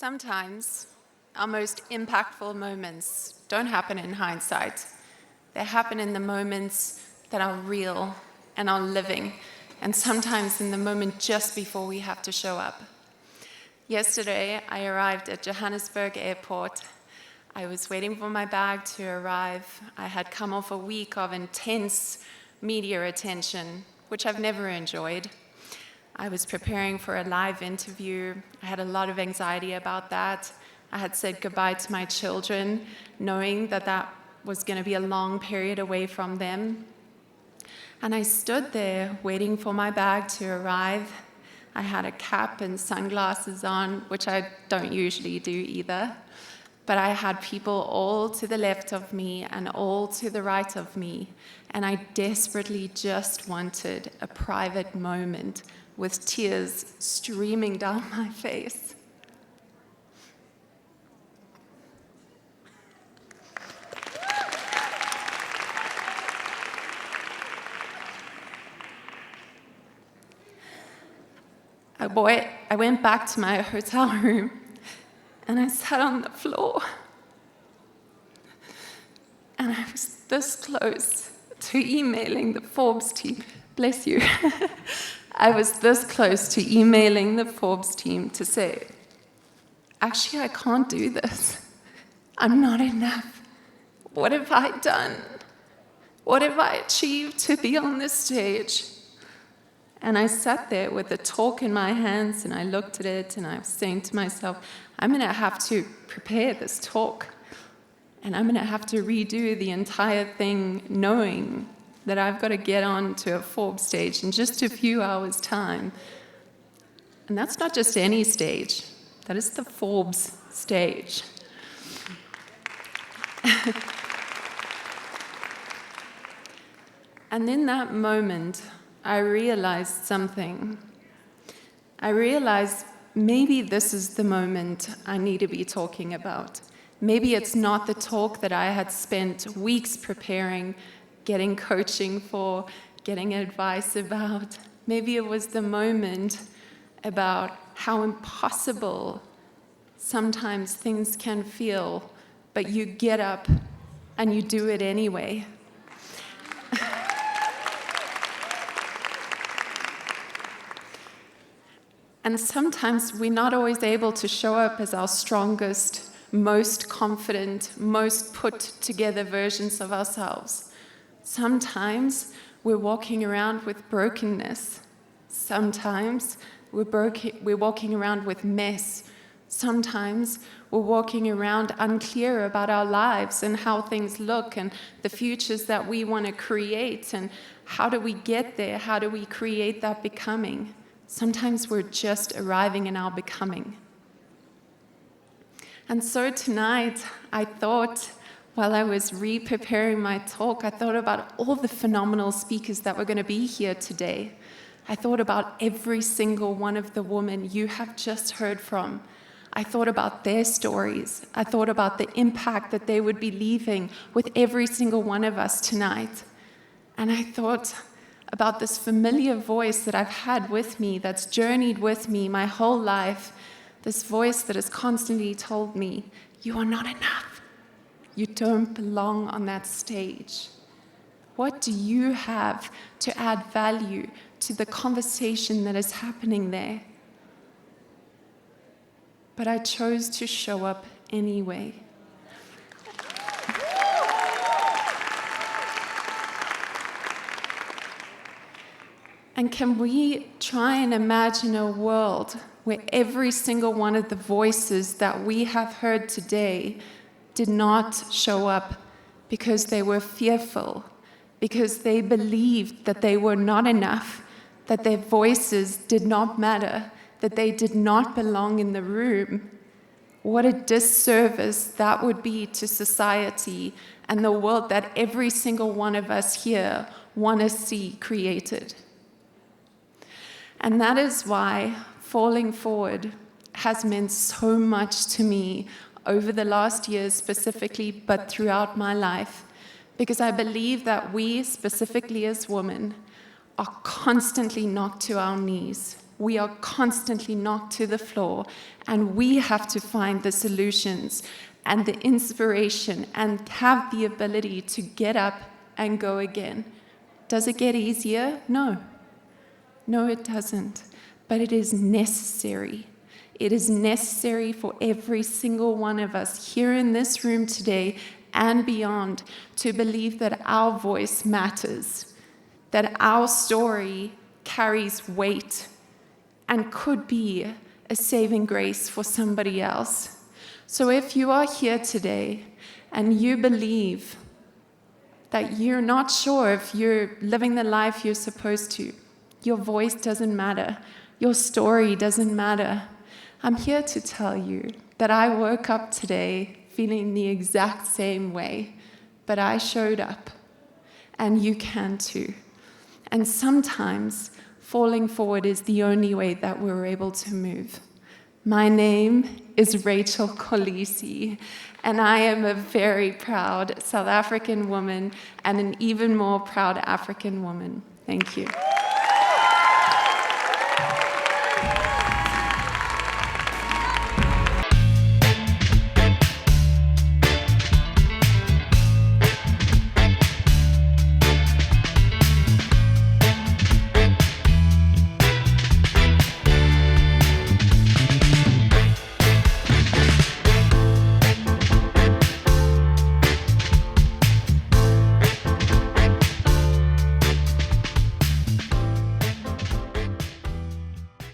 Sometimes our most impactful moments don't happen in hindsight. They happen in the moments that are real and are living, and sometimes in the moment just before we have to show up. Yesterday, I arrived at Johannesburg Airport. I was waiting for my bag to arrive. I had come off a week of intense media attention, which I've never enjoyed. I was preparing for a live interview. I had a lot of anxiety about that. I had said goodbye to my children, knowing that that was going to be a long period away from them. And I stood there waiting for my bag to arrive. I had a cap and sunglasses on, which I don't usually do either. But I had people all to the left of me and all to the right of me. And I desperately just wanted a private moment with tears streaming down my face. I went back to my hotel room and I sat on the floor. And I was this close to emailing the Forbes team. Bless you. I was this close to emailing the Forbes team to say, actually, I can't do this. I'm not enough. What have I done? What have I achieved to be on this stage? And I sat there with the talk in my hands, and I looked at it, and I was saying to myself, I'm going to have to prepare this talk, and I'm going to have to redo the entire thing, knowing that I've got to get on to a Forbes stage in just a few hours' time. And that's not just any stage. That is the Forbes stage. And in that moment, I realized something. I realized maybe this is the moment I need to be talking about. Maybe it's not the talk that I had spent weeks preparing, getting coaching for, getting advice about. Maybe it was the moment about how impossible sometimes things can feel, but you get up and you do it anyway. And sometimes we're not always able to show up as our strongest, most confident, most put together versions of ourselves. Sometimes we're walking around with brokenness. Sometimes we're walking around with mess. Sometimes we're walking around unclear about our lives and how things look and the futures that we want to create and how do we get there? How do we create that becoming? Sometimes we're just arriving in our becoming. And so tonight, I thought, while I was re-preparing my talk, I thought about all the phenomenal speakers that were going to be here today. I thought about every single one of the women you have just heard from. I thought about their stories. I thought about the impact that they would be leaving with every single one of us tonight. And I thought about this familiar voice that I've had with me, that's journeyed with me my whole life, this voice that has constantly told me, you are not enough. You don't belong on that stage. What do you have to add value to the conversation that is happening there? But I chose to show up anyway. And can we try and imagine a world where every single one of the voices that we have heard today did not show up because they were fearful, because they believed that they were not enough, that their voices did not matter, that they did not belong in the room? What a disservice that would be to society and the world that every single one of us here want to see created. And that is why falling forward has meant so much to me over the last years specifically, but throughout my life, because I believe that we, specifically as women, are constantly knocked to our knees. we are constantly knocked to the floor, and we have to find the solutions and the inspiration and have the ability to get up and go again. Does it get easier? No. No, it doesn't. But it is necessary. It is necessary for every single one of us here in this room today and beyond to believe that our voice matters, that our story carries weight and could be a saving grace for somebody else. So if you are here today and you believe that you're not sure if you're living the life you're supposed to, your voice doesn't matter, your story doesn't matter, I'm here to tell you that I woke up today feeling the exact same way, but I showed up, and you can too. And sometimes falling forward is the only way that we're able to move. My name is Rachel Kolisi, and I am a very proud South African woman and an even more proud African woman. Thank you.